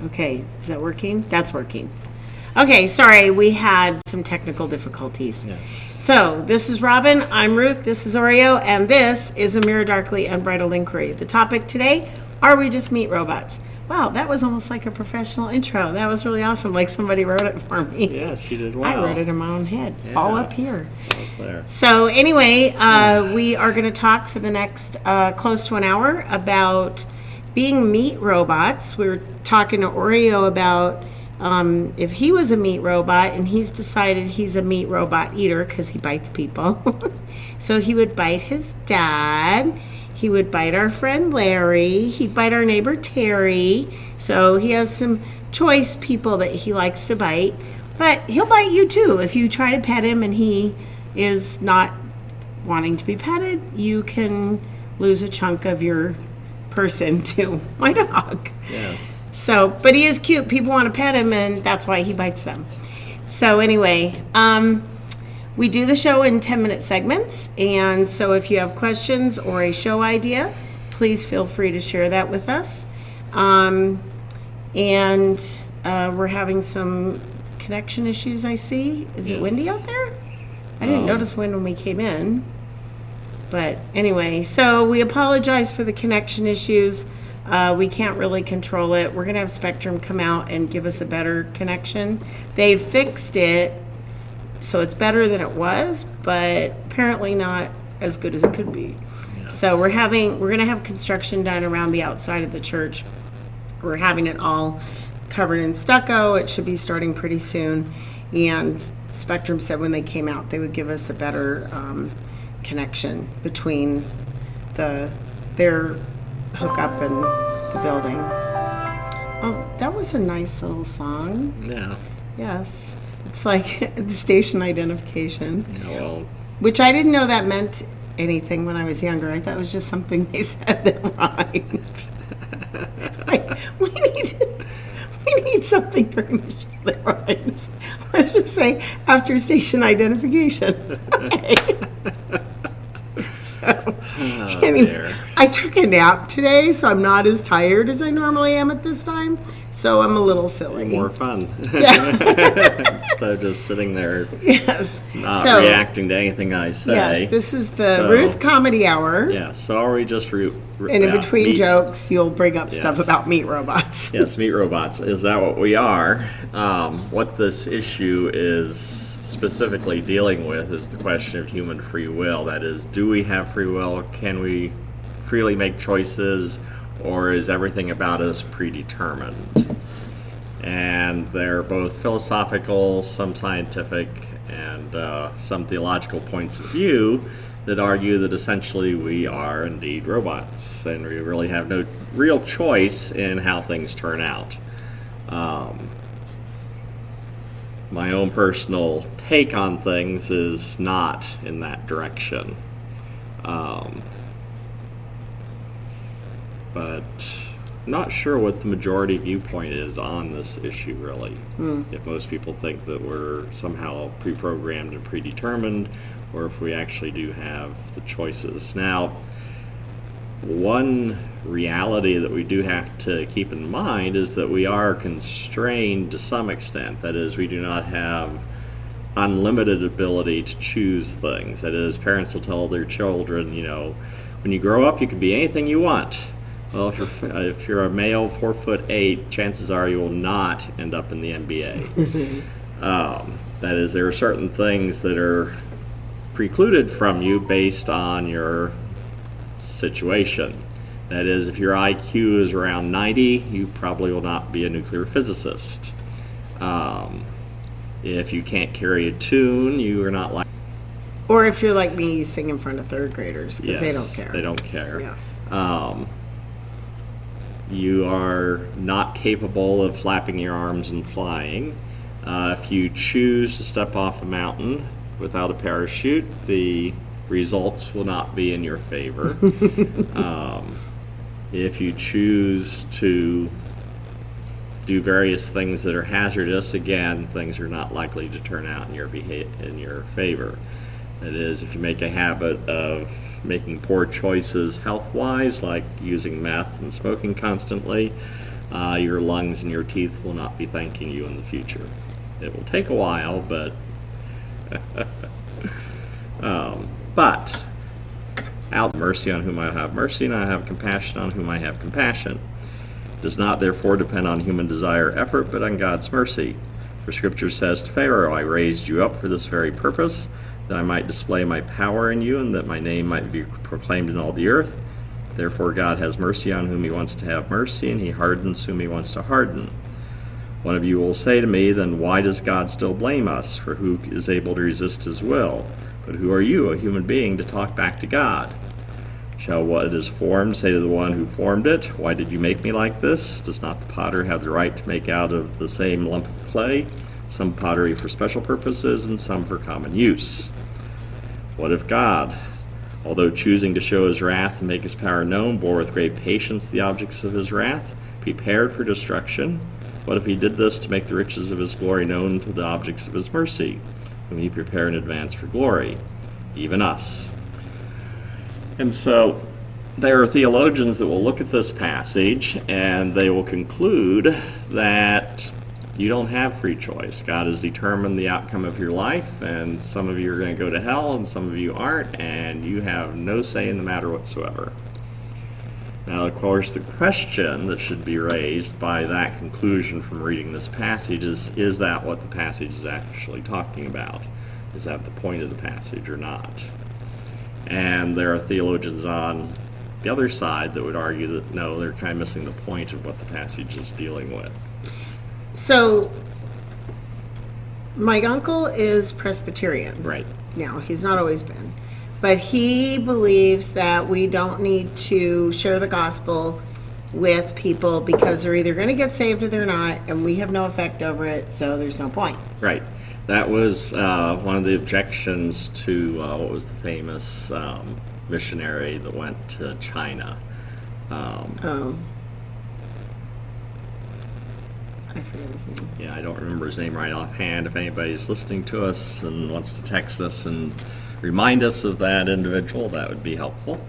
Okay, is that working? That's working. Okay, sorry, we had some technical difficulties. Yes. So, this is Robin, I'm Ruth, this is Oreo, and this is A Mirror Darkly Unbridled Inquiry. The topic today, are we just meat robots? Wow, that was almost like a professional intro. That was really awesome, like somebody wrote it for me. Yes, you did well. I wrote it in my own head, all up here. All there. So anyway, we are going to talk for the next close to an hour about being meat robots. We were talking to Oreo about if he was a meat robot, and he's decided he's a meat robot eater because he bites people. So he would bite his dad. He would bite our friend Larry. He'd bite our neighbor Terry. So he has some choice people that he likes to bite. But he'll bite you too. If you try to pet him and he is not wanting to be petted, you can lose a chunk of your person to my dog. Yes. So, but he is cute. People want to pet him, and that's why he bites them. So anyway, we do the show in 10-minute segments, and so if you have questions or a show idea, please feel free to share that with us. And we're having some connection issues, I see. Is it windy out there? I didn't notice wind when we came in. But anyway, so we apologize for the connection issues. We can't really control it. We're going to have Spectrum come out and give us a better connection. They've fixed it, so it's better than it was, but apparently not as good as it could be. Yes. So we're going to have construction done around the outside of the church. We're having it all covered in stucco. It should be starting pretty soon. And Spectrum said when they came out, they would give us a better connection between their hookup and the building. Oh, that was a nice little song. Yeah. Yes. It's like the station identification. Yeah, well. Which I didn't know that meant anything when I was younger. I thought it was just something they said that rhymed. Like, we need something very much that rhymes. Let's just say after station identification. Okay. So, anyway, I took a nap today, so I'm not as tired as I normally am at this time. So I'm a little silly. More fun. Instead of just sitting there, Yes. not So, reacting to anything I say. yes, this is the Ruth Comedy Hour. Yeah, so are we just... And in between meat jokes, you'll bring up stuff Yes. about meat robots. Yes, meat robots. Is that what we are? What this issue is specifically dealing with is the question of human free will. That is, do we have free will? Can we freely make choices? Or is everything about us predetermined? And they're both philosophical, some scientific, and some theological points of view that argue that essentially we are indeed robots, and we really have no real choice in how things turn out. My own personal take on things is not in that direction. But I'm not sure what the majority viewpoint is on this issue, really. If most people think that we're somehow pre-programmed and predetermined, or if we actually do have the choices. Now, one reality that we do have to keep in mind is that we are constrained to some extent. That is, we do not have unlimited ability to choose things. That is, parents will tell their children, you know, when you grow up, you can be anything you want. Well, if you're a male 4'8", chances are you will not end up in the NBA. That is, there are certain things that are precluded from you based on your situation. That is, if your IQ is around 90, you probably will not be a nuclear physicist. If you can't carry a tune, you are not like... Or if you're like me, you sing in front of third graders because they don't care. They don't care. Yes. You are not capable of flapping your arms and flying. If you choose to step off a mountain without a parachute, the results will not be in your favor. If you choose to do various things that are hazardous, again, things are not likely to turn out in your favor. That is, if you make a habit of making poor choices health-wise, like using meth and smoking constantly, your lungs and your teeth will not be thanking you in the future. It will take a while, but out mercy on whom I have mercy, and I have compassion on whom I have compassion. It does not therefore depend on human desire or effort, but on God's mercy. For Scripture says to Pharaoh, I raised you up for this very purpose, that I might display my power in you, and that my name might be proclaimed in all the earth. Therefore God has mercy on whom he wants to have mercy, and he hardens whom he wants to harden. One of you will say to me, then why does God still blame us? For who is able to resist his will? But who are you, a human being, to talk back to God? Shall what is formed say to the one who formed it, why did you make me like this? Does not the potter have the right to make out of the same lump of clay some pottery for special purposes and some for common use? What if God, although choosing to show his wrath and make his power known, bore with great patience the objects of his wrath, prepared for destruction? What if he did this to make the riches of his glory known to the objects of his mercy, whom he prepared in advance for glory, even us? And so there are theologians that will look at this passage and they will conclude that you don't have free choice. God has determined the outcome of your life, and some of you are going to go to hell and some of you aren't, and you have no say in the matter whatsoever. Now, of course, the question that should be raised by that conclusion from reading this passage is that what the passage is actually talking about? Is that the point of the passage or not? And there are theologians on the other side that would argue that no, they're kind of missing the point of what the passage is dealing with. So, my uncle is Presbyterian. Right. Now, he's not always been. But he believes that we don't need to share the gospel with people because they're either going to get saved or they're not, and we have no effect over it, so there's no point. Right. That was one of the objections to what was the famous missionary that went to China. I forget his name. Yeah, I don't remember his name right offhand. If anybody's listening to us and wants to text us and remind us of that individual, that would be helpful.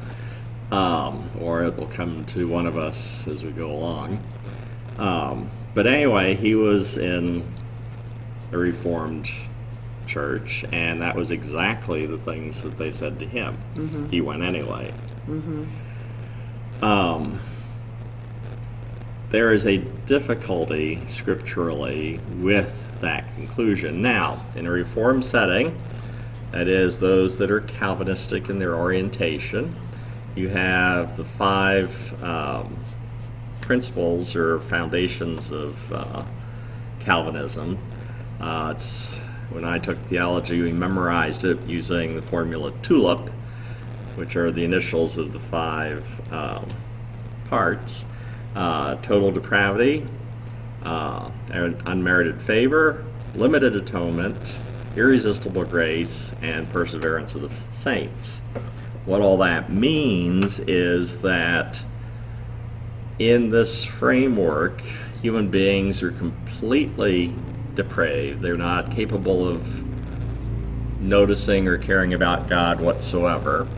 or it will come to one of us as we go along. But anyway, he was in a Reformed church, and that was exactly the things that they said to him. He went anyway. There is a difficulty scripturally with that conclusion. Now, in a Reformed setting, that is, those that are Calvinistic in their orientation, you have the 5 principles or foundations of Calvinism. When I took theology, we memorized it using the formula TULIP, which are the initials of the 5 parts. Total depravity, unmerited favor, limited atonement, irresistible grace, and perseverance of the saints. What all that means is that in this framework, human beings are completely depraved. They're not capable of noticing or caring about God whatsoever.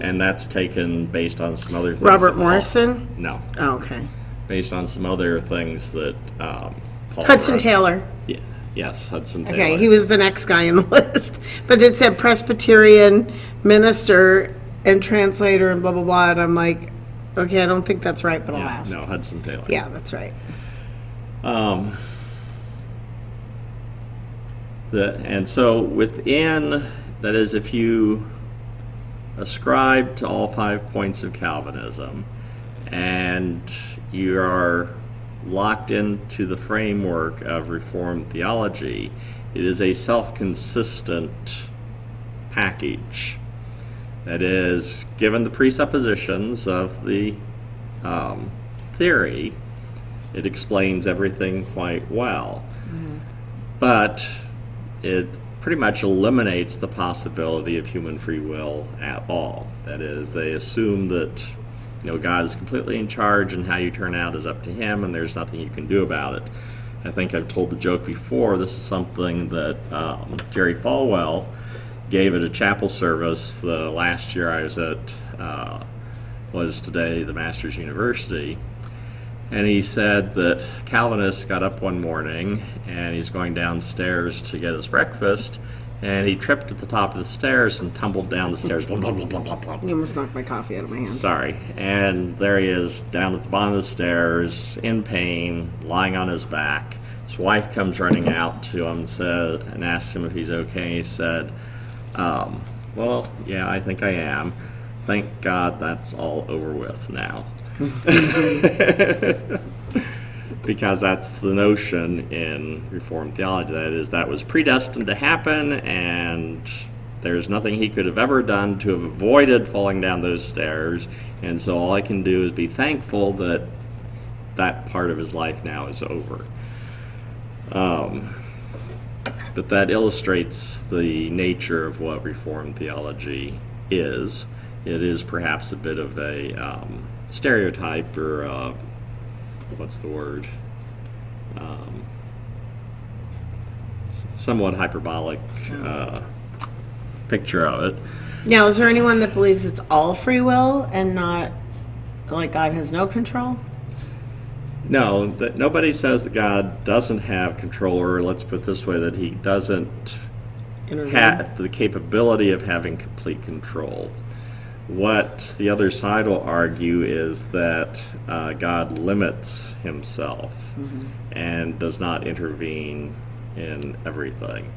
And that's taken based on some other things. Robert Morrison? No. Oh, okay. Based on some other things that Paul Hudson wrote. Taylor. Yeah. Yes, Hudson Taylor. Okay, he was the next guy in the list. But it said Presbyterian minister and translator and blah, blah, blah. And I'm like, okay, I don't think that's right, but I'll ask. No, Hudson Taylor. Yeah, that's right. And so within, that is, if you ascribe to all 5 points of Calvinism and you are locked into the framework of Reformed theology, it is a self-consistent package. That is, given the presuppositions of the theory, it explains everything quite well. But it pretty much eliminates the possibility of human free will at all. That is, they assume that God is completely in charge and how you turn out is up to him and there's nothing you can do about it. I think I've told the joke before. This is something that Jerry Falwell gave at a chapel service the last year I was at was today the Master's University. And he said that Calvinist got up one morning and he's going downstairs to get his breakfast, and he tripped at the top of the stairs and tumbled down the stairs. Blah, blah, blah, blah, blah, blah. You almost knocked my coffee out of my hand. Sorry. And there he is down at the bottom of the stairs, in pain, lying on his back. His wife comes running out to him and asks him if he's okay. He said, well, yeah, I think I am. Thank God that's all over with now. Because that's the notion in Reformed theology. That is, that was predestined to happen, and there's nothing he could have ever done to have avoided falling down those stairs, and so all I can do is be thankful that that part of his life now is over. But that illustrates the nature of what Reformed theology is. It is perhaps a bit of a stereotype, or what's the word? Somewhat hyperbolic picture of it. Now, is there anyone that believes it's all free will and not, like, God has no control? No, that nobody says that God doesn't have control, or let's put it this way, that he doesn't have the capability of having complete control. What the other side will argue is that God limits himself and does not intervene in everything.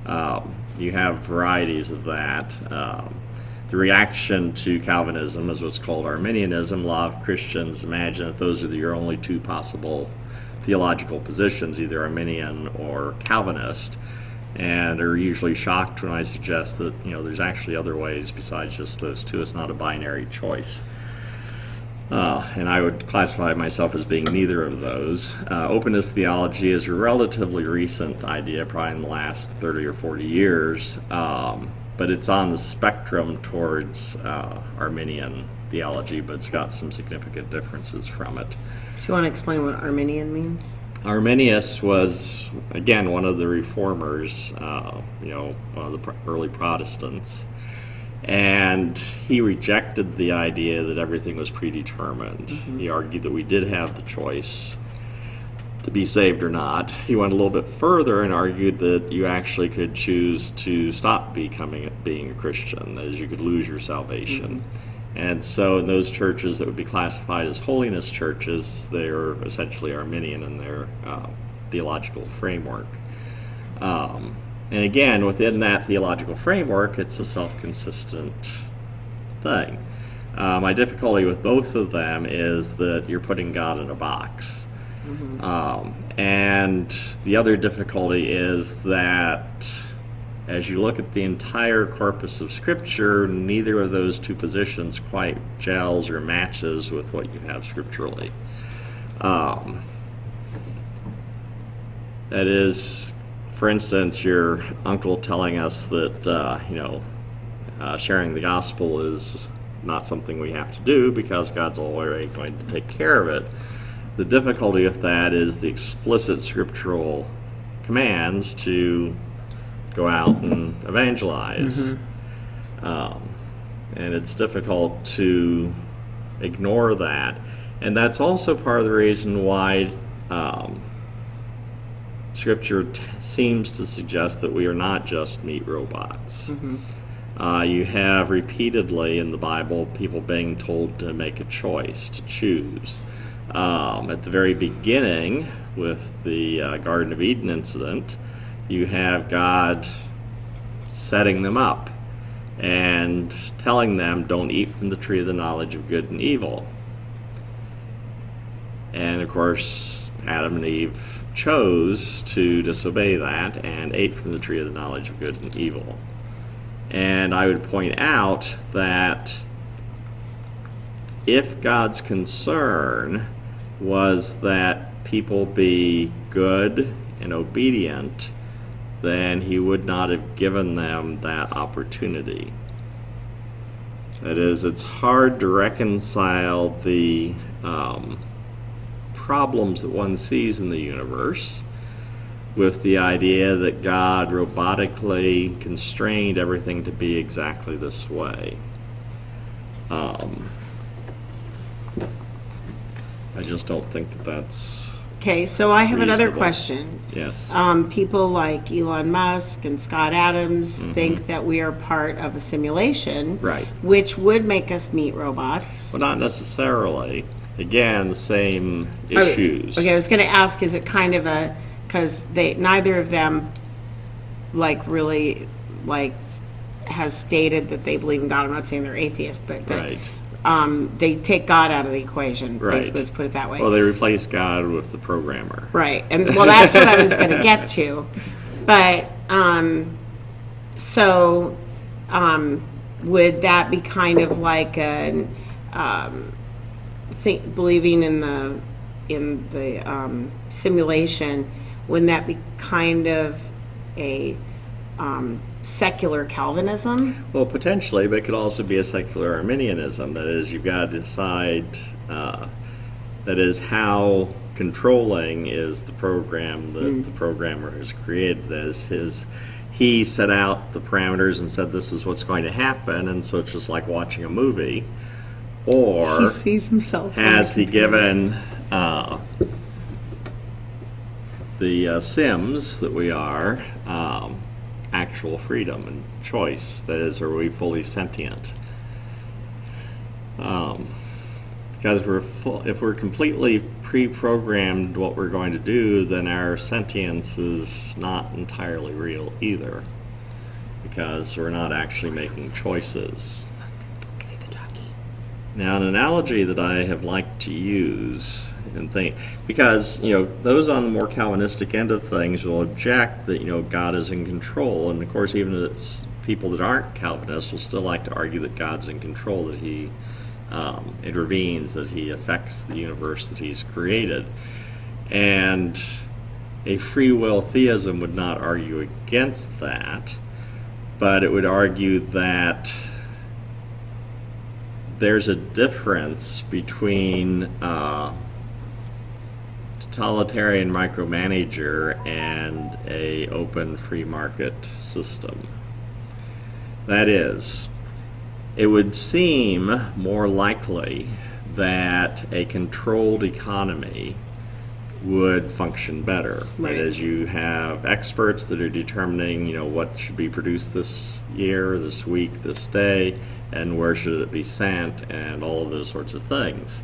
You have varieties of that. The reaction to Calvinism is what's called Arminianism. A lot of Christians imagine that those are your only 2 possible theological positions, either Arminian or Calvinist, and are usually shocked when I suggest that there's actually other ways besides just those 2. It's not a binary choice. And I would classify myself as being neither of those. Openness theology is a relatively recent idea, probably in the last 30 or 40 years, but it's on the spectrum towards Arminian theology, but it's got some significant differences from it. So you want to explain what Arminian means? Arminius was, again, one of the reformers, one of the early Protestants. And he rejected the idea that everything was predetermined. He argued that we did have the choice to be saved or not. He went a little bit further and argued that you actually could choose to stop being a Christian, that is, you could lose your salvation. And so in those churches that would be classified as holiness churches, they're essentially Arminian in their theological framework. And again, within that theological framework, it's a self-consistent thing. My difficulty with both of them is that you're putting God in a box. And the other difficulty is that as you look at the entire corpus of Scripture, neither of those two positions quite gels or matches with what you have scripturally. That is, for instance, your uncle telling us that, sharing the gospel is not something we have to do because God's already going to take care of it. The difficulty with that is the explicit scriptural commands to go out and evangelize. And it's difficult to ignore that. And that's also part of the reason why Scripture seems to suggest that we are not just meat robots. You have repeatedly in the Bible people being told to make a choice, to choose. At the very beginning, with the Garden of Eden incident, you have God setting them up and telling them, don't eat from the tree of the knowledge of good and evil. And of course, Adam and Eve chose to disobey that and ate from the tree of the knowledge of good and evil. And I would point out that if God's concern was that people be good and obedient, then he would not have given them that opportunity. That is, it's hard to reconcile the problems that one sees in the universe with the idea that God robotically constrained everything to be exactly this way. I just don't think that that's Okay, so I have another reasonable. question. Yes. People like Elon Musk and Scott Adams think that we are part of a simulation, Right. which would make us meat robots. Well, not necessarily. Again, the same issues. Okay, I was going to ask, is it kind of a, because neither of them really has stated that they believe in God. I'm not saying they're atheists, but Right. They take God out of the equation. Right. Basically, let's put it that way. Well, they replace God with the programmer. Right, and well, that's what I was going to get to. But would that be kind of like an believing in the simulation? Wouldn't that be kind of a secular Calvinism? Well, potentially, but it could also be a secular Arminianism. That is, you've got to decide, that is, how controlling is the program that the programmer has created. That is, he set out the parameters and said this is what's going to happen, and so it's just like watching a movie. Or He sees himself. has he given the Sims that we are actual freedom and choice? That is, are we fully sentient? Because if we're completely pre-programmed what we're going to do, then our sentience is not entirely real either, because we're not actually making choices. Now, an analogy that I have liked to use and think, because those on the more Calvinistic end of things will object that God is in control, and of course even people that aren't Calvinists will still like to argue that God's in control, that he intervenes, that he affects the universe that he's created. And a free will theism would not argue against that, but it would argue that there's a difference between totalitarian micromanager and a open free market system. That is, it would seem more likely that a controlled economy would function better. Right. That is, you have experts that are determining, what should be produced this year, this week, this day, and where should it be sent, and all of those sorts of things.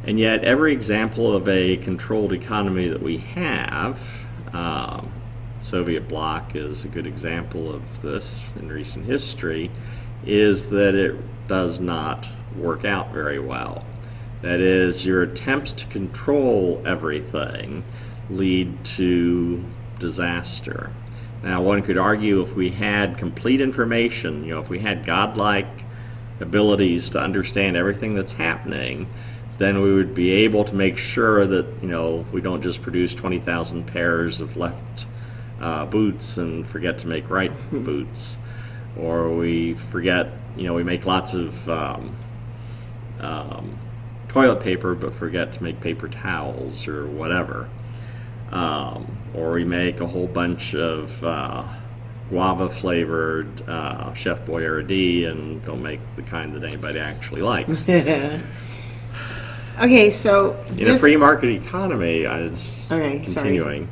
And yet, every example of a controlled economy that we have, Soviet bloc is a good example of this in recent history, is that it does not work out very well. That is, your attempts to control everything lead to disaster. Now, one could argue if we had complete information, if we had godlike abilities to understand everything that's happening, then we would be able to make sure that, we don't just produce 20,000 pairs of left boots and forget to make right boots. Or we forget, we make lots of toilet paper but forget to make paper towels or whatever. Or we make a whole bunch of guava flavored Chef Boyardee and don't make the kind that anybody actually likes. Okay, so in a free market economy, continuing.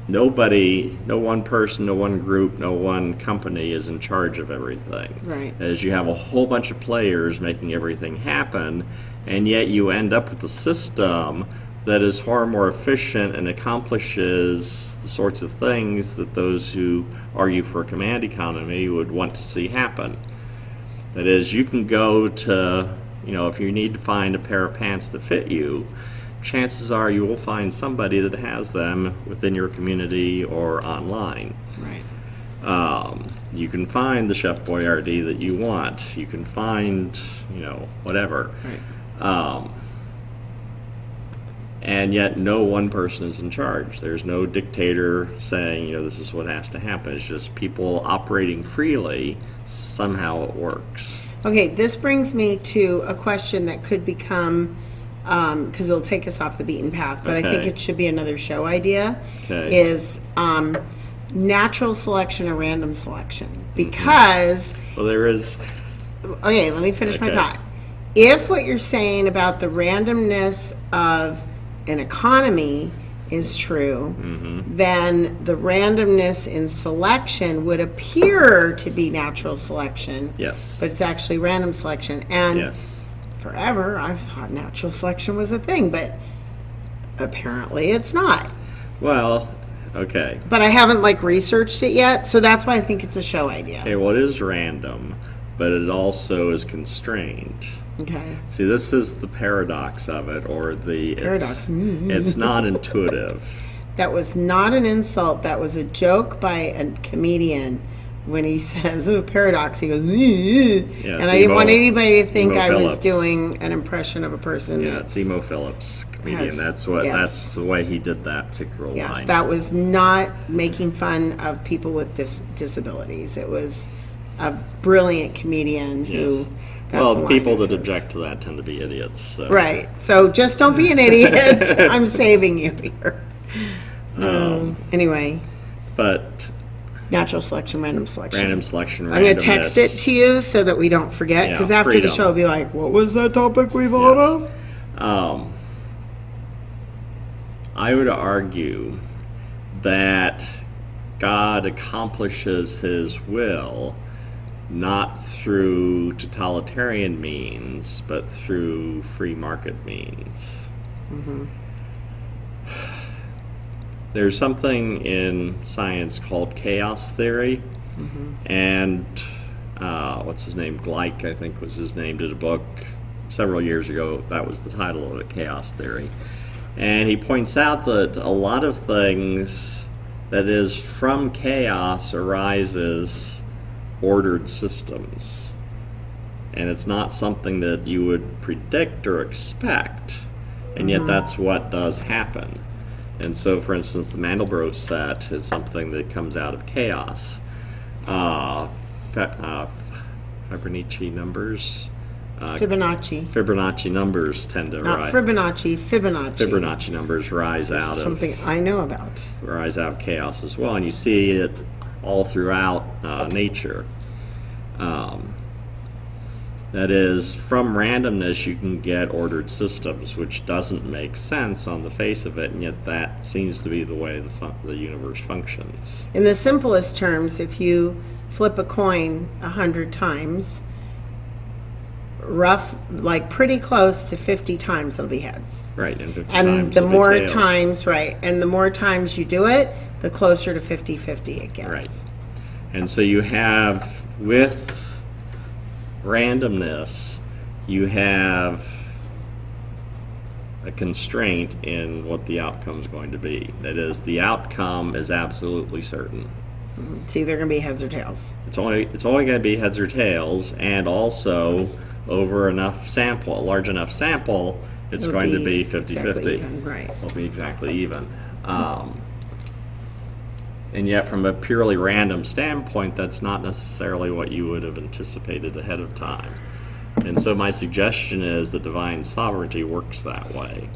Nobody, no one person, no one group, no one company is in charge of everything. Right. As you have a whole bunch of players making everything happen, and yet you end up with a system that is far more efficient and accomplishes the sorts of things that those who argue for a command economy would want to see happen. That is, you can go to, if you need to find a pair of pants that fit you, chances are you will find somebody that has them within your community or online. Right. You can find the Chef Boyardee that you want. You can find, whatever. Right. And yet no one person is in charge. There's no dictator saying, this is what has to happen. It's just people operating freely. Somehow it works. Okay, this brings me to a question that could become, because it'll take us off the beaten path, but I think it should be another show idea, is natural selection or random selection. Because... Well, there is... Okay, let me finish my thought. If what you're saying about the randomness of an economy is true, then the randomness in selection would appear to be natural selection. Yes. But it's actually random selection. And yes. Forever, I thought natural selection was a thing, but apparently it's not. Well, okay. But I haven't researched it yet, so that's why I think it's a show idea. Okay, well, it is random, but it also is constrained. Okay. See, this is the paradox of it, or the paradox. It's not intuitive. That was not an insult. That was a joke by a comedian. When he says, paradox, he goes, and I didn't want anybody to think I was doing an impression of a person. Yeah, it's Emo Phillips, comedian. That's the way he did that particular line. Yes, that was not making fun of people with disabilities. It was a brilliant comedian who... Well, people that object to that tend to be idiots. So. Right. So just don't be an idiot. I'm saving you here. Anyway. But... Natural selection, random selection. Random selection, I'm going to text it to you so that we don't forget, because after the show, I'll be like, what was that topic we thought of? I would argue that God accomplishes his will not through totalitarian means, but through free market means. There's something in science called chaos theory, and what's his name? Gleich, I think was his name, did a book several years ago. That was the title of it, Chaos Theory. And he points out that a lot of things, that is, from chaos arises ordered systems. And it's not something that you would predict or expect, and yet that's what does happen. And so, for instance, the Mandelbrot set is something that comes out of chaos. Fibonacci numbers. Fibonacci numbers tend to rise. Not Fibonacci. Fibonacci numbers rise out of something I know about. Rise out of chaos as well, and you see it all throughout nature. That is, from randomness you can get ordered systems, which doesn't make sense on the face of it, and yet that seems to be the way the universe functions. In the simplest terms, if you flip a coin 100 times, like pretty close to 50 times it'll be heads. Right, and 50 And times the it'll be more tails. times, right, and the more times you do it, the closer to 50-50 it gets. Right. And so you have, with randomness, you have a constraint in what the outcome is going to be. That is, the outcome is absolutely certain. It's either going to be heads or tails. It's only going to be heads or tails, and also over a large enough sample, it's It'll going to be be 50-50. exactly even, right. It'll be exactly even. And yet, from a purely random standpoint, that's not necessarily what you would have anticipated ahead of time. And so my suggestion is that divine sovereignty works that way.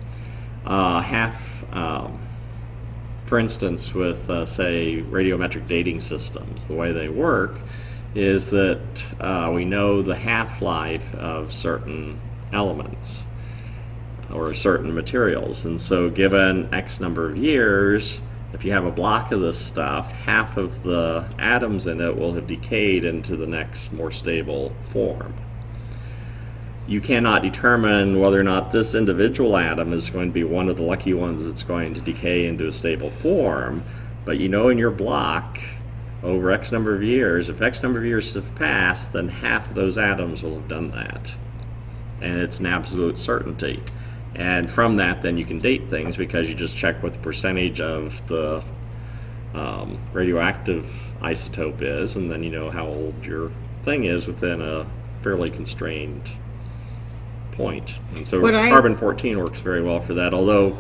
For instance, with, say, radiometric dating systems, the way they work is that we know the half-life of certain elements or certain materials. And so given X number of years, if you have a block of this stuff, half of the atoms in it will have decayed into the next more stable form. You cannot determine whether or not this individual atom is going to be one of the lucky ones that's going to decay into a stable form, but you know in your block, over X number of years, if X number of years have passed, then half of those atoms will have done that. And it's an absolute certainty. And from that, then you can date things because you just check what the percentage of the radioactive isotope is, and then you know how old your thing is within a fairly constrained point. And so carbon-14 works very well for that, although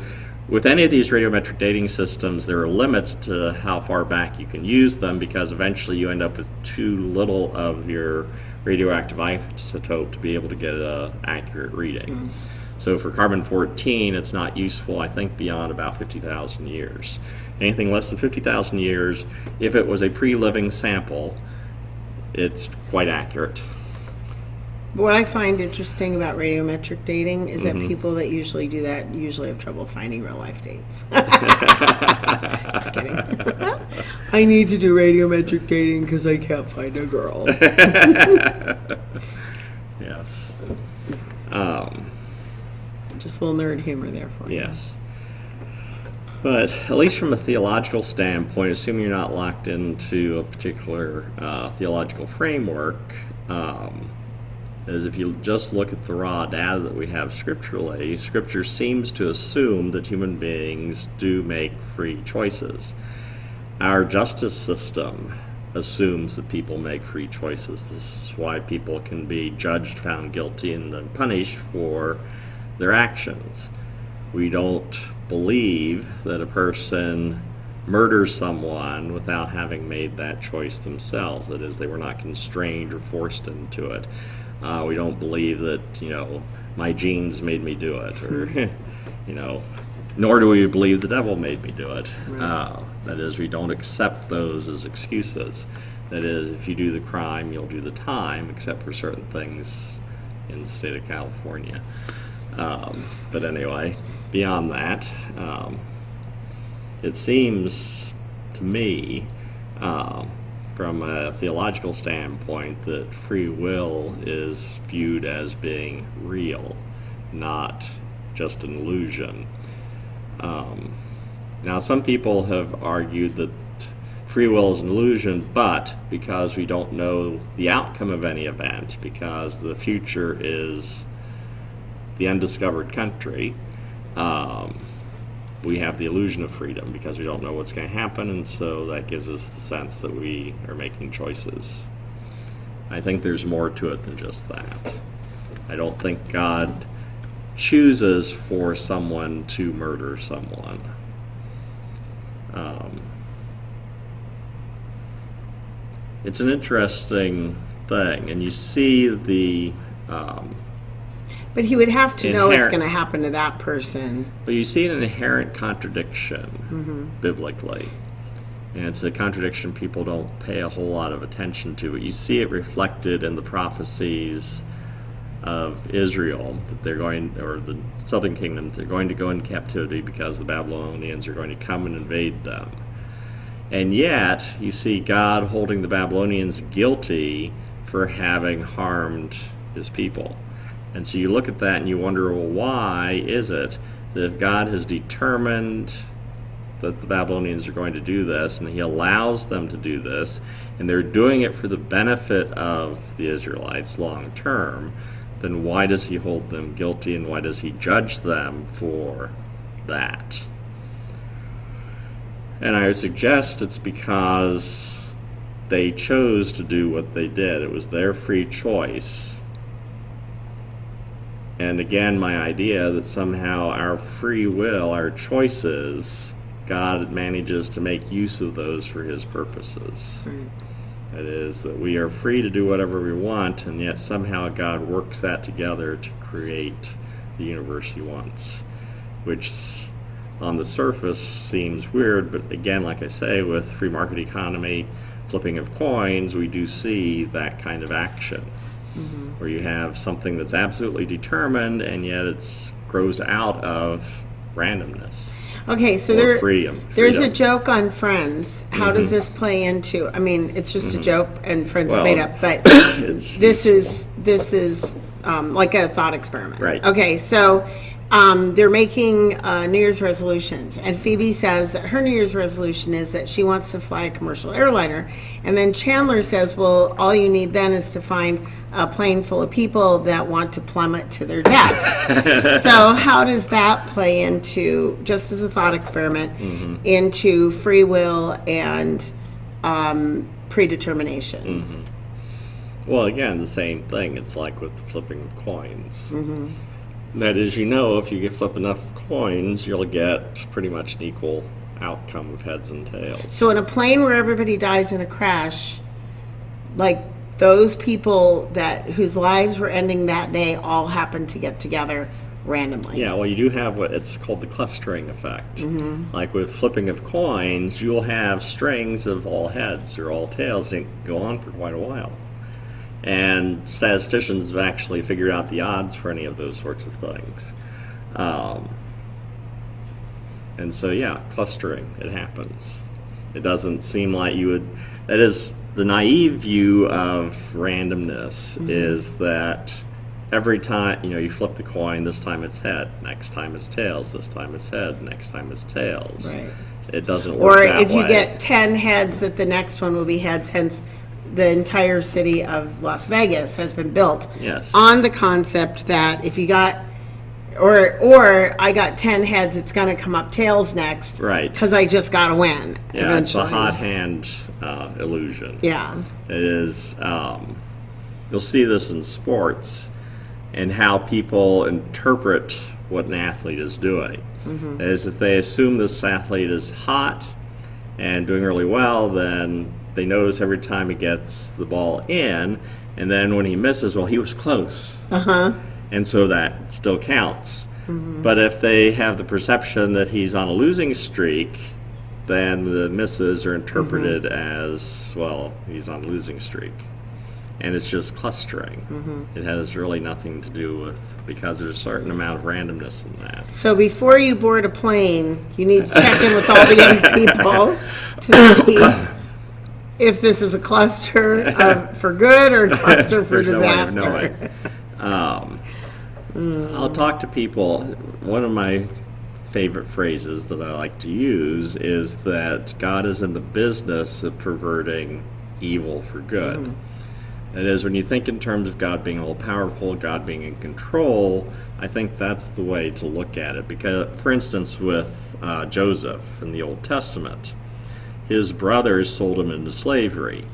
with any of these radiometric dating systems, there are limits to how far back you can use them because eventually you end up with too little of your radioactive isotope to be able to get an accurate reading. So for carbon-14, it's not useful, I think, beyond about 50,000 years. Anything less than 50,000 years, if it was a pre-living sample, it's quite accurate. What I find interesting about radiometric dating is that people that usually do that usually have trouble finding real life dates. Just kidding. I need to do radiometric dating because I can't find a girl. Yes. Just a little nerd humor there for you. Yes. But at least from a theological standpoint, assuming you're not locked into a particular theological framework, is if you just look at the raw data that we have scripturally, Scripture seems to assume that human beings do make free choices. Our justice system assumes that people make free choices. This is why people can be judged, found guilty, and then punished for their actions. We don't believe that a person murders someone without having made that choice themselves. That is, they were not constrained or forced into it. We don't believe that, my genes made me do it, or, nor do we believe the devil made me do it. Right. That is, we don't accept those as excuses. That is, if you do the crime, you'll do the time, except for certain things in the state of California. But anyway, beyond that, it seems to me, from a theological standpoint, that free will is viewed as being real, not just an illusion. Now, some people have argued that free will is an illusion, but because we don't know the outcome of any event, because the future is the undiscovered country, we have the illusion of freedom because we don't know what's going to happen, and so that gives us the sense that we are making choices. I think there's more to it than just that. I don't think God chooses for someone to murder someone. It's an interesting thing, and you see the But he would have to know what's going to happen to that person. but you see an inherent contradiction biblically. And it's a contradiction people don't pay a whole lot of attention to. But you see it reflected in the prophecies of Israel, that they're going, or the southern kingdom, they're going to go into captivity because the Babylonians are going to come and invade them. And yet, you see God holding the Babylonians guilty for having harmed his people. And so you look at that and you wonder, well, why is it that if God has determined that the Babylonians are going to do this, and he allows them to do this, and they're doing it for the benefit of the Israelites long term, then why does he hold them guilty, and why does he judge them for that? And I would suggest it's because they chose to do what they did. It was their free choice. And again, my idea that somehow our free will, our choices, God manages to make use of those for his purposes. Right. That is, that we are free to do whatever we want, and yet somehow God works that together to create the universe he wants, which on the surface seems weird, but again, like I say, with free market economy, flipping of coins, we do see that kind of action, where you have something that's absolutely determined, and yet it grows out of randomness. Okay, so there's a joke on Friends. How does this play into? I mean, it's just a joke, and Friends is made up, but this is like a thought experiment. Right. Okay, so they're making New Year's resolutions, and Phoebe says that her New Year's resolution is that she wants to fly a commercial airliner, and then Chandler says, well, all you need then is to find a plane full of people that want to plummet to their deaths. So how does that play into, just as a thought experiment, into free will and predetermination? Well, again, the same thing. It's like with the flipping of coins. That is, if you flip enough coins, you'll get pretty much an equal outcome of heads and tails. So in a plane where everybody dies in a crash, like those people whose lives were ending that day all happened to get together randomly. Yeah, well, you do have what it's called the clustering effect. Like with flipping of coins, you'll have strings of all heads or all tails that go on for quite a while. And statisticians have actually figured out the odds for any of those sorts of things. And so, yeah, clustering, it happens. It doesn't seem like you would... That is, the naive view of randomness is that every time, you flip the coin, this time it's head, next time it's tails, this time it's head, next time it's tails. Right. It doesn't work that way. Or if you get 10 heads, that the next one will be heads, hence the entire city of Las Vegas has been built on the concept that if you got, or I got 10 heads, it's going to come up tails next. Right. Because I just got to win. Yeah, eventually. It's a hot hand illusion. Yeah. It is, you'll see this in sports and how people interpret what an athlete is doing. That is, if they assume this athlete is hot and doing really well, then they notice every time he gets the ball in, and then when he misses, well, he was close. And so that still counts. But if they have the perception that he's on a losing streak, then the misses are interpreted as, well, he's on a losing streak. And it's just clustering. It has really nothing to do with, because there's a certain amount of randomness in that. So before you board a plane, you need to check in with all the young people to see if this is a cluster for good or a cluster for disaster. No way of knowing. I'll talk to people. One of my favorite phrases that I like to use is that God is in the business of perverting evil for good. That is, when you think in terms of God being all-powerful, God being in control, I think that's the way to look at it. Because, for instance, with Joseph in the Old Testament, his brothers sold him into slavery,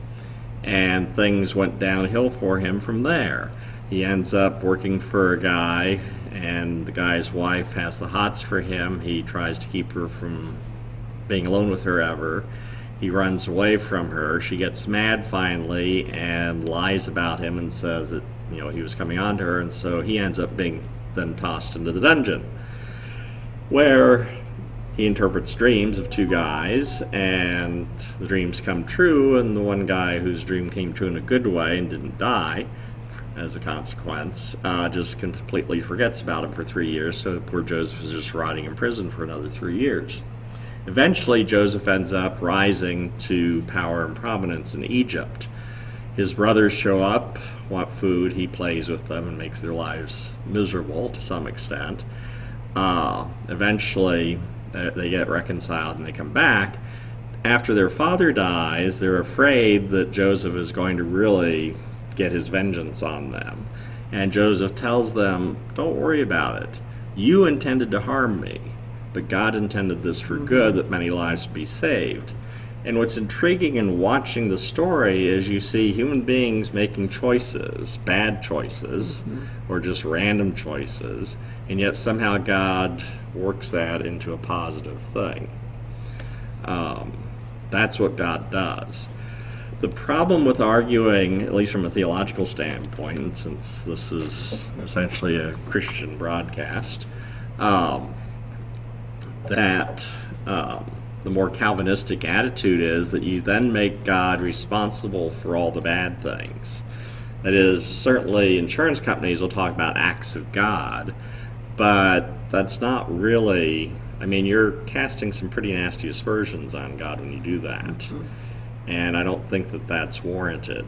and things went downhill for him from there. He ends up working for a guy, and the guy's wife has the hots for him. He tries to keep her from being alone with her ever. He runs away from her. She gets mad finally and lies about him and says that he was coming on to her, and so he ends up being then tossed into the dungeon, where he interprets dreams of two guys, and the dreams come true, and the one guy whose dream came true in a good way and didn't die as a consequence just completely forgets about him for 3 years, so poor Joseph is just rotting in prison for another 3 years. Eventually, Joseph ends up rising to power and prominence in Egypt. His brothers show up, want food, he plays with them and makes their lives miserable to some extent. Eventually, they get reconciled and they come back. After their father dies, they're afraid that Joseph is going to really get his vengeance on them. And Joseph tells them, don't worry about it. You intended to harm me, but God intended this for good, that many lives would be saved. And what's intriguing in watching the story is you see human beings making choices, bad choices, or just random choices, and yet somehow God works that into a positive thing. That's what God does. The problem with arguing, at least from a theological standpoint, and since this is essentially a Christian broadcast, the more Calvinistic attitude is that you then make God responsible for all the bad things. That is, certainly insurance companies will talk about acts of God, but that's not really, I mean, you're casting some pretty nasty aspersions on God when you do that. And I don't think that that's warranted.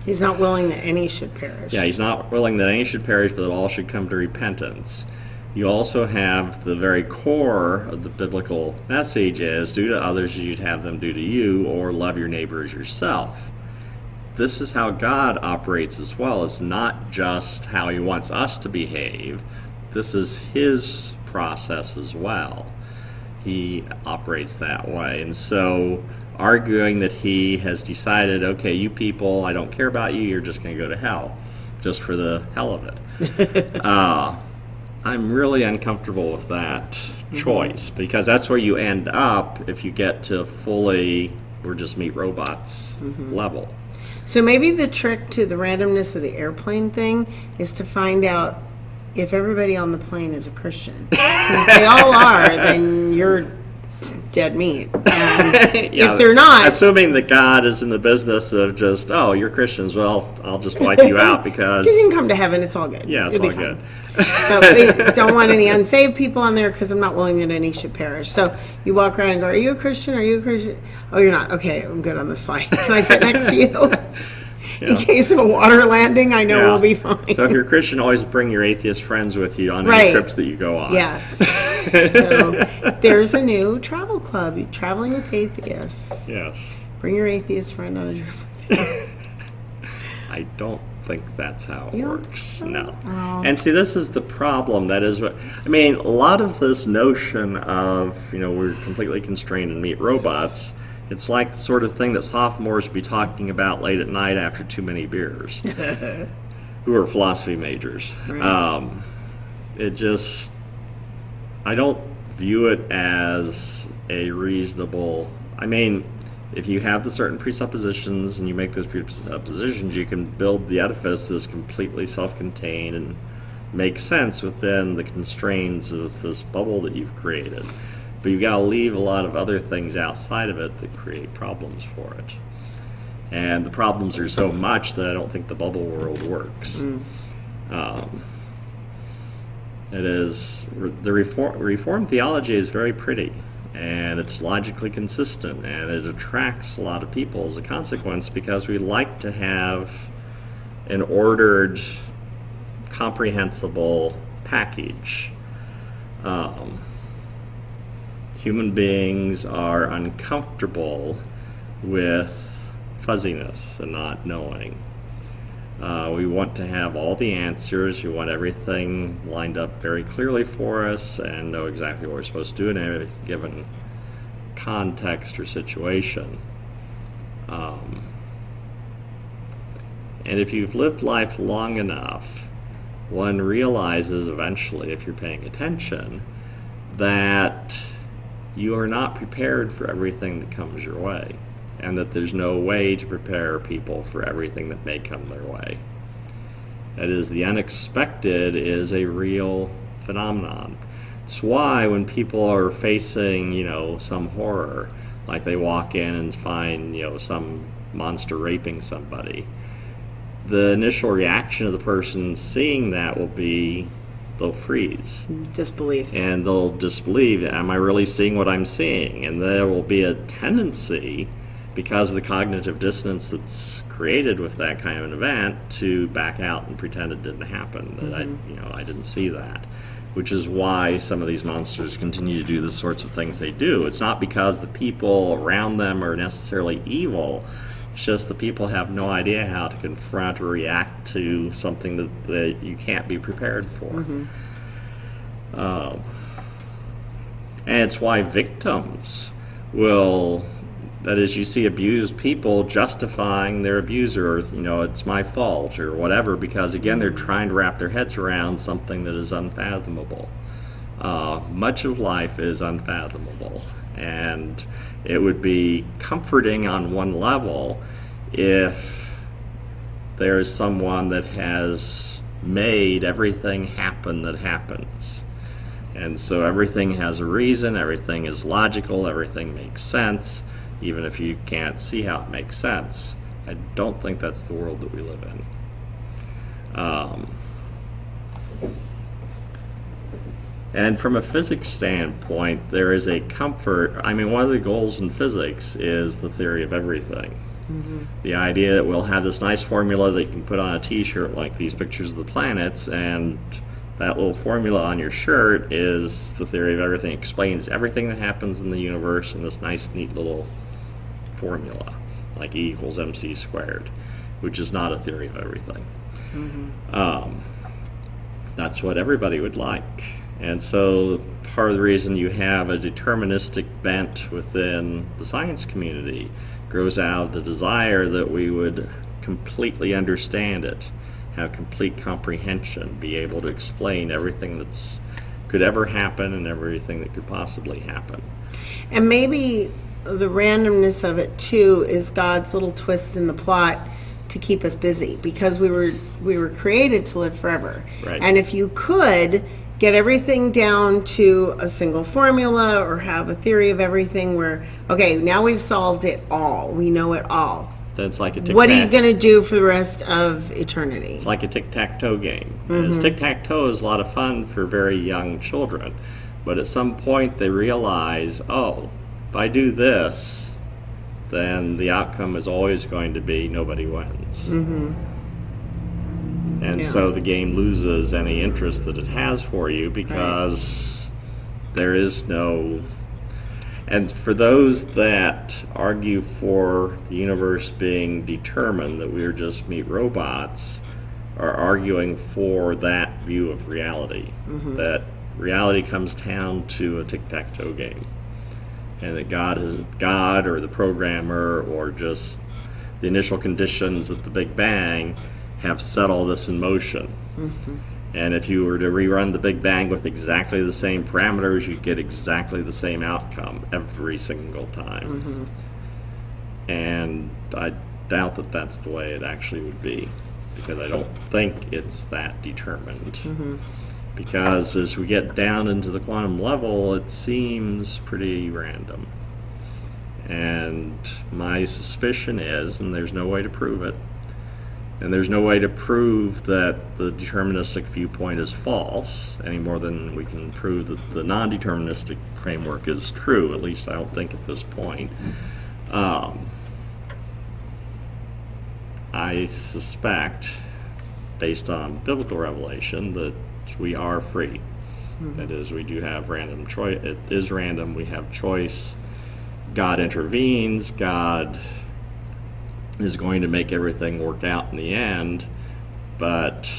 He's not willing that any should perish. Yeah, he's not willing that any should perish, but that all should come to repentance. You also have the very core of the biblical message is do to others as you'd have them do to you, or love your neighbor as yourself. This is how God operates as well. It's not just how he wants us to behave. This is his process as well. He operates that way. And so arguing that he has decided, okay, you people, I don't care about you, you're just going to go to hell, just for the hell of it. I'm really uncomfortable with that choice, because that's where you end up if you get to fully, we're just meat robots level. So maybe the trick to the randomness of the airplane thing is to find out if everybody on the plane is a Christian. 'Cause if they all are, then you're dead meat. And Yeah, if they're not, assuming that God is in the business of just, oh, you're Christians, well, I'll just wipe you out because you can come to heaven, it's all good. yeah, it's It'll all be fine. good. But we don't want any unsaved people on there because I'm not willing that any should perish. So you walk around and go, are you a Christian? Are you a Christian? Oh, you're not. Okay, I'm good on this flight. Can I sit next to you? In case of a water landing, I know we'll be fine. So if you're a Christian, always bring your atheist friends with you on any trips that you go on. Yes. So there's a new travel club, Traveling with Atheists. Yes. Bring your atheist friend on a trip with you. I don't think that's how it You don't works. think so? No. Oh. And see, this is the problem. That is what I mean. A lot of this notion of, we're completely constrained and meet robots. It's like the sort of thing that sophomores be talking about late at night after too many beers, who are philosophy majors. Right. I don't view it as a reasonable. I mean, if you have the certain presuppositions and you make those presuppositions, you can build the edifice that's completely self-contained and make sense within the constraints of this bubble that you've created. But you've got to leave a lot of other things outside of it that create problems for it. And the problems are so much that I don't think the bubble world works. It is, the Reformed theology is very pretty, and it's logically consistent, and it attracts a lot of people as a consequence, because we like to have an ordered, comprehensible package. Human beings are uncomfortable with fuzziness and not knowing. We want to have all the answers. We want everything lined up very clearly for us and know exactly what we're supposed to do in every given context or situation. And if you've lived life long enough, one realizes eventually, if you're paying attention, that you are not prepared for everything that comes your way, and that there's no way to prepare people for everything that may come their way. That is, the unexpected is a real phenomenon. It's why when people are facing, some horror, like they walk in and find, some monster raping somebody, the initial reaction of the person seeing that will be they'll freeze. Disbelief. And they'll disbelieve, am I really seeing what I'm seeing? And there will be a tendency, because of the cognitive dissonance that's created with that kind of an event, to back out and pretend it didn't happen, that I didn't see that. Which is why some of these monsters continue to do the sorts of things they do. It's not because the people around them are necessarily evil. It's just the people have no idea how to confront or react to something that you can't be prepared for. And it's why victims will, that is, you see abused people justifying their abuser, it's my fault or whatever, because again, they're trying to wrap their heads around something that is unfathomable. Much of life is unfathomable, and it would be comforting on one level if there is someone that has made everything happen that happens. And so everything has a reason, everything is logical, everything makes sense, even if you can't see how it makes sense. I don't think that's the world that we live in. And from a physics standpoint, there is a comfort. I mean, one of the goals in physics is the theory of everything. The idea that we'll have this nice formula that you can put on a t-shirt, like these pictures of the planets, and that little formula on your shirt is the theory of everything. It explains everything that happens in the universe in this nice, neat little formula, like E equals mc squared, which is not a theory of everything. That's what everybody would like. And so part of the reason you have a deterministic bent within the science community grows out of the desire that we would completely understand it, have complete comprehension, be able to explain everything that's could ever happen and everything that could possibly happen. And maybe the randomness of it too is God's little twist in the plot to keep us busy, because we were created to live forever. Right. And if you could get everything down to a single formula or have a theory of everything where, okay, now we've solved it all, we know it all. That's like a tic-tac. What are you going to do for the rest of eternity? It's like a tic-tac-toe game. Tic-tac-toe is a lot of fun for very young children, but at some point they realize, oh, if I do this, then the outcome is always going to be nobody wins. And so the game loses any interest that it has for you, because there is no... And for those that argue for the universe being determined, that we're just meat robots, are arguing for that view of reality, that reality comes down to a tic-tac-toe game, and that God or the programmer or just the initial conditions at the Big Bang have set all this in motion. And if you were to rerun the Big Bang with exactly the same parameters, you'd get exactly the same outcome every single time. And I doubt that that's the way it actually would be, because I don't think it's that determined. Because as we get down into the quantum level, it seems pretty random. And my suspicion is, and there's no way to prove it, and there's no way to prove that the deterministic viewpoint is false, any more than we can prove that the non-deterministic framework is true, at least I don't think at this point. I suspect, based on biblical revelation, that we are free. That is, we do have random choice. It is random. We have choice. God intervenes. God is going to make everything work out in the end, but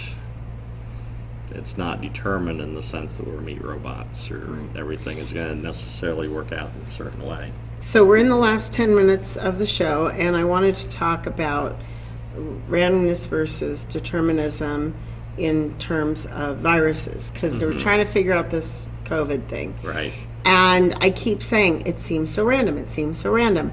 it's not determined in the sense that we're meat robots, or everything is going to necessarily work out in a certain way. So we're in the last 10 minutes of the show, and I wanted to talk about randomness versus determinism in terms of viruses, because we're trying to figure out this COVID thing. Right. And I keep saying, it seems so random. It seems so random.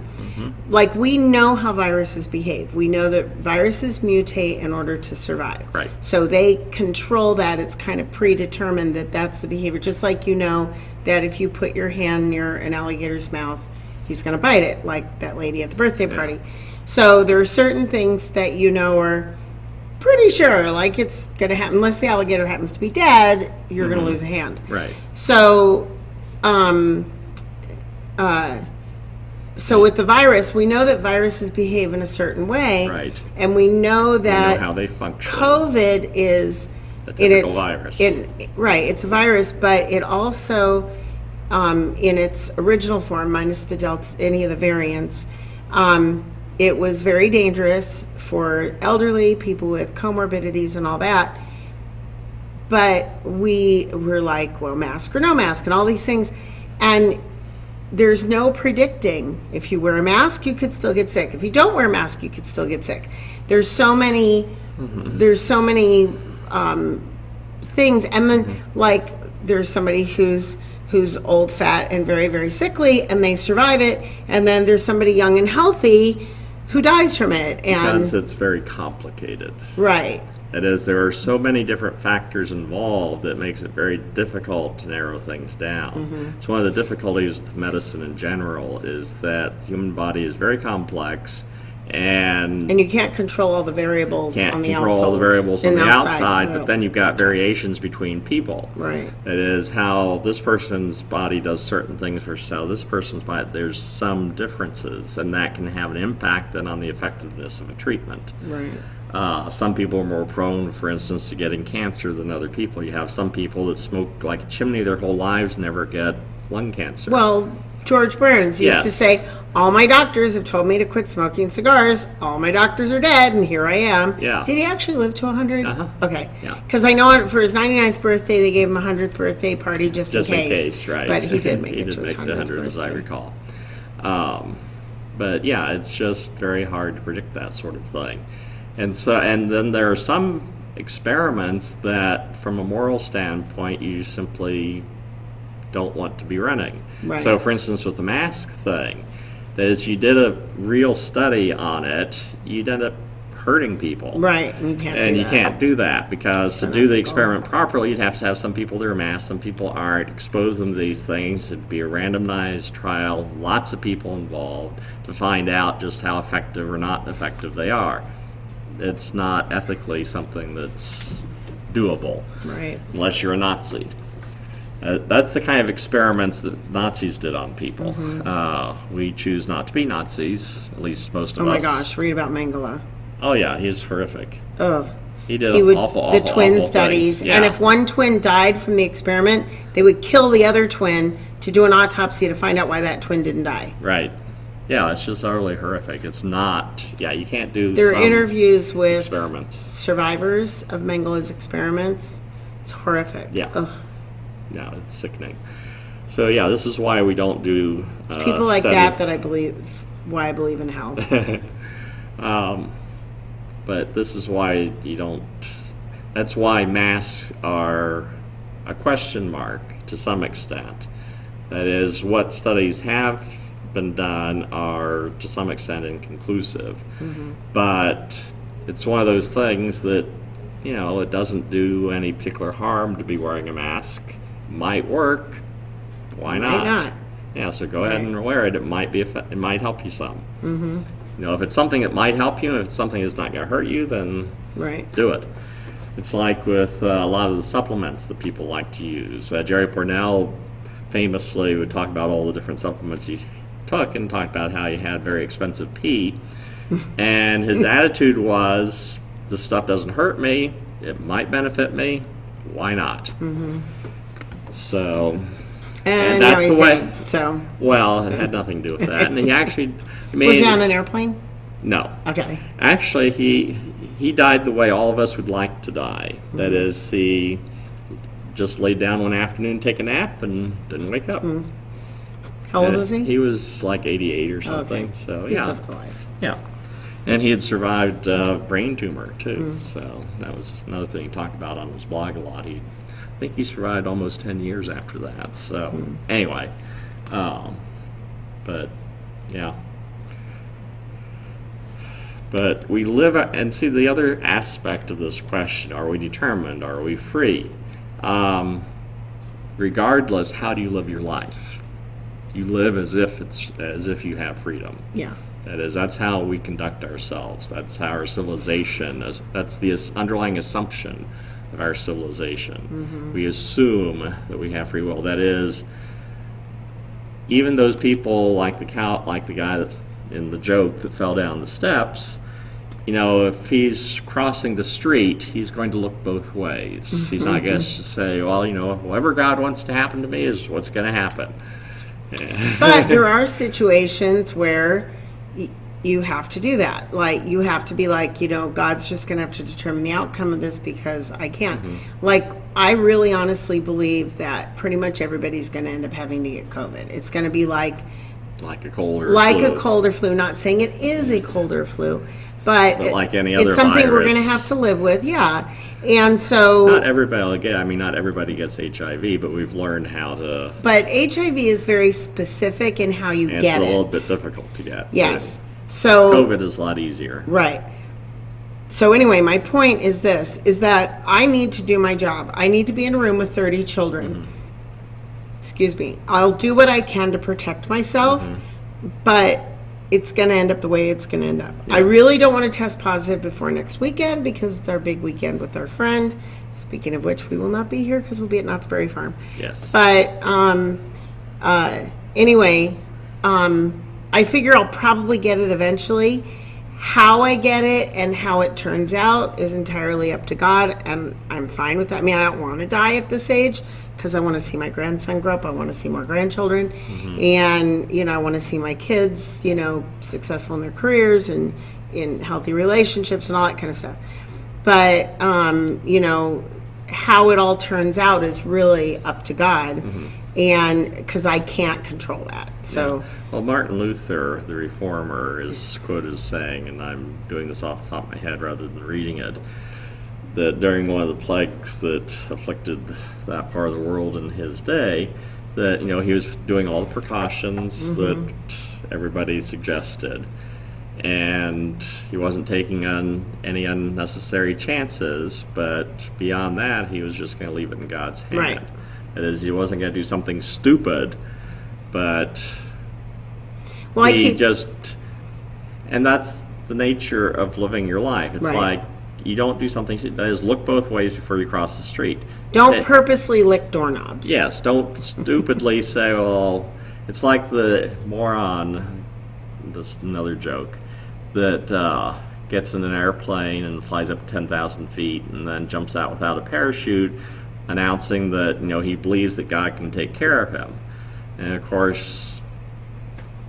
Like, we know how viruses behave. We know that viruses mutate in order to survive. Right. So they control that. It's kind of predetermined that that's the behavior. Just like you know that if you put your hand near an alligator's mouth, he's going to bite it, like that lady at the birthday party. So there are certain things that you know are pretty sure, like, it's going to happen. Unless the alligator happens to be dead, you're going to lose a hand. Right. So, so with the virus, we know that viruses behave in a certain way. Right. And we know that We know how they function. COVID is A typical virus. Right, it's a virus, but it also, in its original form, minus the Delta, any of the variants, it was very dangerous for elderly, people with comorbidities and all that. But we were like, well, mask or no mask and all these things. And there's no predicting. If you wear a mask, you could still get sick. If you don't wear a mask, you could still get sick. There's so many, things. And then, like, there's somebody who's old, fat, and very, very sickly, and they survive it. And then there's somebody young and healthy who dies from it. And Because it's very complicated. right. That is, there are so many different factors involved that makes it very difficult to narrow things down. So one of the difficulties with medicine in general is that the human body is very complex, and And you can't control all the variables can't on the control outside. all the variables on in the outside, Yeah. but then you've got variations between people. Right. That is how this person's body does certain things versus how this person's body. There's some differences, and that can have an impact then on the effectiveness of a treatment. Right. Some people are more prone, for instance, to getting cancer than other people. You have some people that smoke like a chimney their whole lives, never get lung cancer. Well, George Burns used to Yes. say, all my doctors have told me to quit smoking cigars. All my doctors are dead, and here I am. Yeah. Did he actually live to 100? Uh-huh. Okay. Yeah. Because I know for his 99th birthday, they gave him a 100th birthday party just in in case, right? But he did make He it did to his make the 100th 100th, as I birthday. recall. But yeah, it's just very hard to predict that sort of thing. And then there are some experiments that, from a moral standpoint, you simply don't want to be running. Right. So, for instance, with the mask thing, that is, you did a real study on it, you'd end up hurting people. Right. And you can't do And you that. can't do that because to do the unethical. experiment properly, you'd have to have some people that are masked, some people aren't, expose them to these things. It'd be a randomized trial, lots of people involved to find out just how effective or not effective they are. It's not ethically something that's doable Right. unless you're a Nazi. That's the kind of experiments that Nazis did on people. We choose not to be Nazis, at least most of Oh us. my gosh, read about Mengele. Oh yeah, he's horrific. Oh. He did He would awful, the awful, twin awful studies, things. and Yeah. if one twin died from the experiment, they would kill the other twin to do an autopsy to find out why that twin didn't die. Right. Yeah, it's just utterly horrific. It's not. Yeah, you can't do. There are some interviews with experiments. survivors of Mengele's experiments. It's horrific. Yeah. Ugh. No, it's sickening. So yeah, this is why we don't do. It's people like that I believe, why I believe in hell. But this is why you don't. That's why masks are a question mark to some extent. That is, what studies have been done are to some extent inconclusive. But it's one of those things that, it doesn't do any particular harm to be wearing a mask. Might work. Why Might not. Yeah, so go ahead and wear it. It might it might help you some. If it's something that might help you, and if it's something that's not going to hurt you, then Right. do it. It's like with a lot of the supplements that people like to use. Jerry Pournell famously would talk about all the different supplements he took and talk about how he had very expensive pee. And his attitude was, this stuff doesn't hurt me, it might benefit me, why not? So, And that's now he's the way- dead. So, well, it had nothing to do with that. And he actually made... was he on an airplane? No. Okay. Actually, he died the way all of us would like to die. That is, he just laid down one afternoon, take a nap, and didn't wake up. How old was he? He was like 88 or something. Okay. So He yeah, lived the life. yeah. And he had survived brain tumor too. So that was another thing he talked about on his blog a lot. He I think he survived almost 10 years after that. So anyway, but yeah. But we live, and see the other aspect of this question, are we determined? Are we free? Regardless, how do you live your life? You live as if you have freedom. Yeah. That's how we conduct ourselves. That's how our civilization is. That's the underlying assumption of our civilization. We assume that we have free will. That is, even those people like the guy that in the joke that fell down the steps, if he's crossing the street, he's going to look both ways. He's not going to say, well, whatever God wants to happen to me is what's going to happen. But there are situations where you have to do that. Like, you have to be like, God's just going to have to determine the outcome of this because I can't. Like, I really honestly believe that pretty much everybody's going to end up having to get COVID. It's going to be like a colder flu. a colder flu. Not saying it is a colder flu, but like any other it's something virus. We're going to have to live with. Yeah. And so not everybody gets HIV, but we've learned how to. But HIV is very specific in how you get it. It's a little bit difficult to get. Yes. So COVID is a lot easier. Right. So anyway, my point is is that I need to do my job. I need to be in a room with 30 children. Excuse me. I'll do what I can to protect myself, but it's going to end up the way it's going to end up. Yeah. I really don't want to test positive before next weekend because it's our big weekend with our friend. Speaking of which, we will not be here because we'll be at Knott's Berry Farm. Yes. But anyway, I figure I'll probably get it eventually. How I get it and how it turns out is entirely up to God, and I'm fine with that. I mean, I don't want to die at this age because I want to see my grandson grow up. I want to see more grandchildren, and I want to see my kids, successful in their careers and in healthy relationships and all that kind of stuff. But how it all turns out is really up to God, and because I can't control that. So, well, Martin Luther, the reformer, is quoted as saying, and I'm doing this off the top of my head rather than reading it, that during one of the plagues that afflicted that part of the world in his day, that he was doing all the precautions that everybody suggested, and he wasn't taking on any unnecessary chances. But beyond that, he was just going to leave it in God's hand. Right. That is, he wasn't going to do something stupid, but and that's the nature of living your life. It's like, you don't do something that is look both ways before you cross the street. Don't purposely lick doorknobs. Yes, don't stupidly say, well, it's like the moron, this is another joke, that gets in an airplane and flies up 10,000 feet and then jumps out without a parachute, announcing that he believes that God can take care of him. And of course,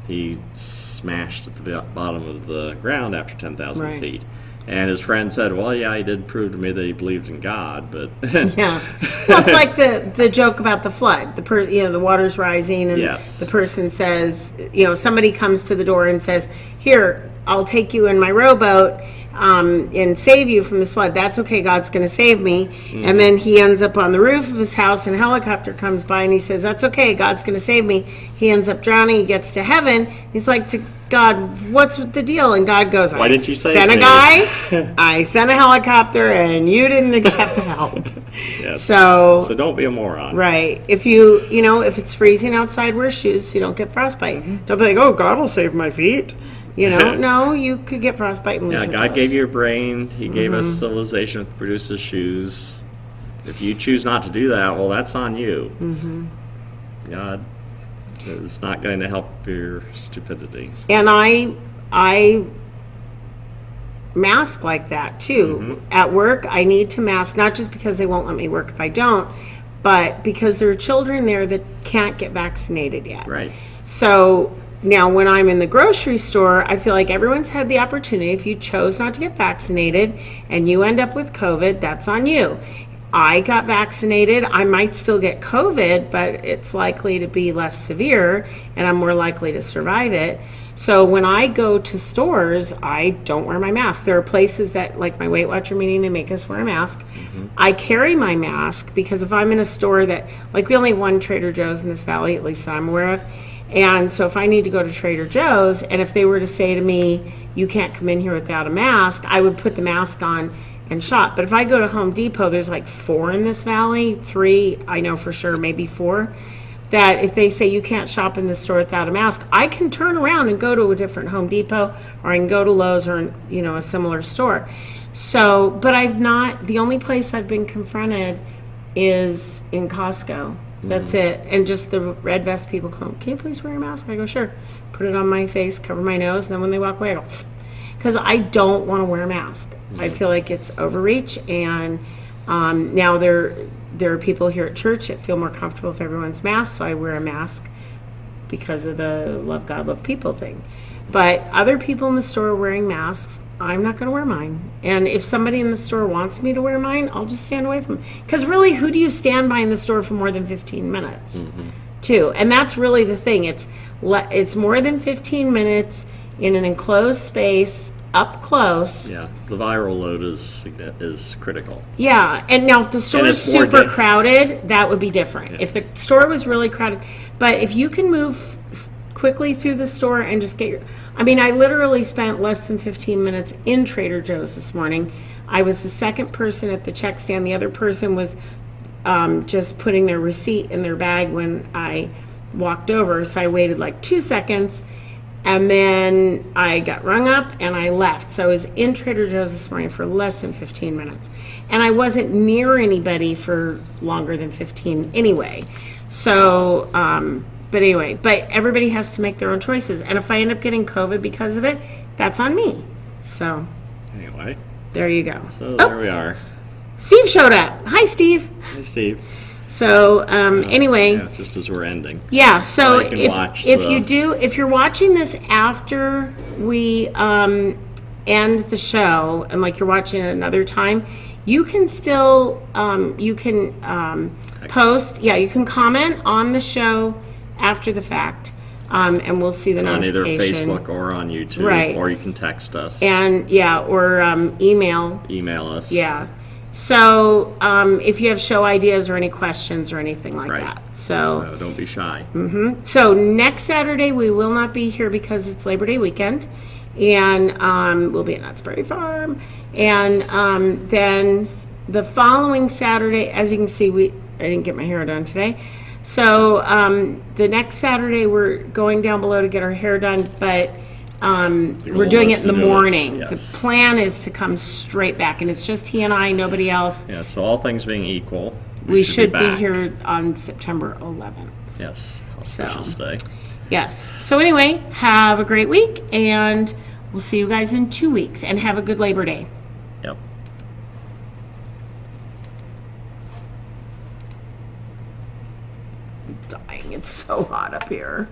he smashed at the bottom of the ground after 10,000 feet. And his friend said, well, yeah, he did prove to me that he believed in God, but... Yeah. Well, it's like the joke about the flood. The water's rising, and the person says, somebody comes to the door and says, here, I'll take you in my rowboat and save you from this flood. That's okay, God's going to save me. And then he ends up on the roof of his house, and a helicopter comes by, and he says, that's okay, God's going to save me. He ends up drowning. He gets to heaven. He's like, to God, what's the deal? And God goes, why didn't you save me? Guy, I sent a helicopter, and you didn't accept the help. Yes. So don't be a moron. Right. If if it's freezing outside, wear shoes so you don't get frostbite. Don't be like, oh, God will save my feet. No, you could get frostbite and lose your God toes. gave you a brain. He gave us civilization that produces shoes. If you choose not to do that, well, that's on you. God is not going to help your stupidity. And I mask like that too. At work, I need to mask, not just because they won't let me work if I don't, but because there are children there that can't get vaccinated yet. Right. So now when I'm in the grocery store, I feel like everyone's had the opportunity. If you chose not to get vaccinated and you end up with COVID, that's on you. I got vaccinated. I might still get COVID, but it's likely to be less severe and I'm more likely to survive it. So when I go to stores, I don't wear my mask. There are places that, like my Weight Watcher meeting, they make us wear a mask. I carry my mask because if I'm in a store that, like we only have one Trader Joe's in this valley, at least that I'm aware of. And so if I need to go to Trader Joe's and if they were to say to me, you can't come in here without a mask, I would put the mask on and shop. But if I go to Home Depot, there's like 4 in this valley, 3, I know for sure, maybe 4, that if they say you can't shop in the store without a mask, I can turn around and go to a different Home Depot, or I can go to Lowe's or, you know, a similar store. So, but the only place I've been confronted is in Costco. That's it. And just the red vest people come, can you please wear a mask? I go, sure. Put it on my face, cover my nose, and then when they walk away, I go, because I don't want to wear a mask. I feel like it's overreach, and now there are people here at church that feel more comfortable if everyone's masked, so I wear a mask because of the love God, love people thing. But other people in the store are wearing masks. I'm not going to wear mine. And if somebody in the store wants me to wear mine, I'll just stand away from them. Because really, who do you stand by in the store for more than 15 minutes? Too. And that's really the thing. It's more than 15 minutes in an enclosed space, up close. Yeah, the viral load is critical. Yeah, and now if the store is super crowded, that would be different. Yes. If the store was really crowded, but if you can move quickly through the store and just get I literally spent less than 15 minutes in Trader Joe's this morning. I was the second person at the check stand. The other person was just putting their receipt in their bag when I walked over, so I waited like 2 seconds. And then I got rung up and I left. So I was in Trader Joe's this morning for less than 15 minutes. And I wasn't near anybody for longer than 15 anyway. So, but everybody has to make their own choices. And if I end up getting COVID because of it, that's on me. So, anyway, there you go. So there we are. Steve showed up. Hi, Steve. Hey, Steve. So anyway, yeah, just as we're ending. Yeah. So if you're watching this after we end the show, and like you're watching it another time, you can still post. Yeah, you can comment on the show after the fact, and we'll see the notification on either Facebook or on YouTube. Right. Or you can text us. And or email. Email us. Yeah. So if you have show ideas or any questions or anything like Right. that. So don't be shy. So next Saturday we will not be here because it's Labor Day weekend, and we'll be at Knott's Berry Farm. And then the following Saturday, as you can see, I didn't get my hair done today. So the next Saturday we're going down below to get our hair done, but we're doing it in the morning. Yes. The plan is to come straight back, and it's just he and I, nobody else. Yeah, so all things being equal, We should be back. here on September 11th. Yes, auspicious day. Yes. So anyway, have a great week, and we'll see you guys in 2 weeks, and have a good Labor Day. Yep. I'm dying. It's so hot up here.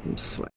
I'm sweating.